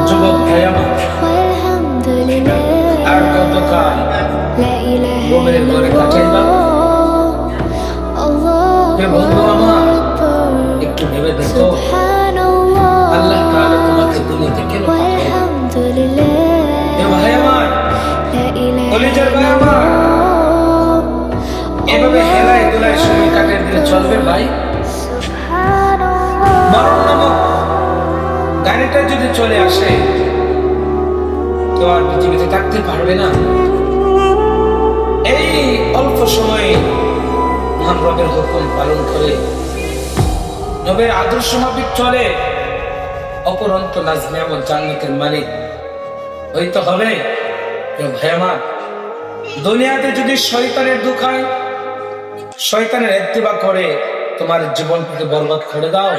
যুবক ভাই আমার, আর কতকাল ঘুমের ঘরে কাটাইবা? বন্ধু আমার, একটু ভেবে দেখো, আল্লাহ তাআলা তোমাকে দুনিয়াতে কেন পাঠালেন? ভাই আমার, কলিজার ভাই আমার, এভাবে হেলায় দুলায় সময় কাটিয়ে দিলে চলবে ভাই? মরণ নামক গাড়িটা যদি চলে আসে, তো আর পৃথিবীতে থাকতে পারবে না। এই অল্প সময়ে মহান রবের হুকুম পালন করে নবের আদর্শ মাফিক চলে, অপরন্ত নাজমে আমার জান্নাতের মালিক হইতে হবে। ভাই আমার, দুনিয়াতে যদি শয়তানের দুখায়, শয়তানের ইত্তেবা করে তোমার জীবনটাকে বরবাদ করে দাও,